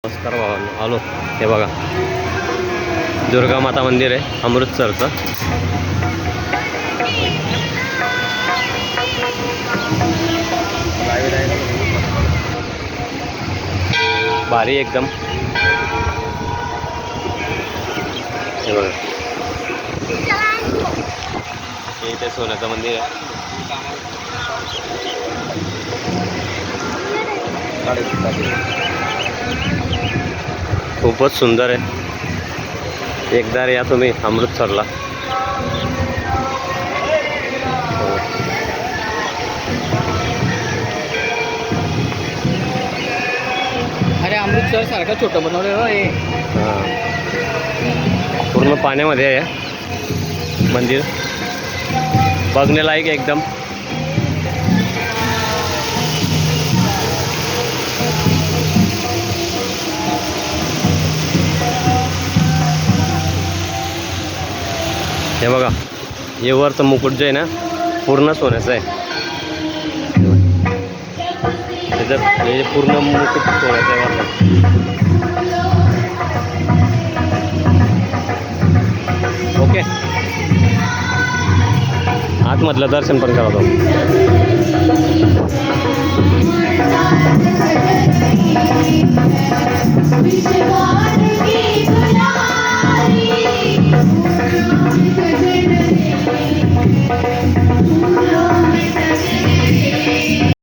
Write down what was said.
नमस्कार भावांनो, आलो हे बघा दुर्गा माता मंदिर आहे अमृतसरचं. भारी एकदम. हे बघा हे इथे सोन्याचं मंदिर आहे. खूपच सुंदर आहे. एकदा या तुम्ही अमृतसरला. अरे अमृतसर सारखं छोटं बनवलं हे. पूर्ण पाण्यामध्ये आहे मंदिर. बघण्यालायक एकदम. हे बघा हे वरचं मुकुट जे आहे ना पूर्ण सोन्याचं आहे. त्याच्यात हे पूर्ण मुकुट सोन्याचं आहे वरचं. ओके आतमधलं दर्शन पण करा तो.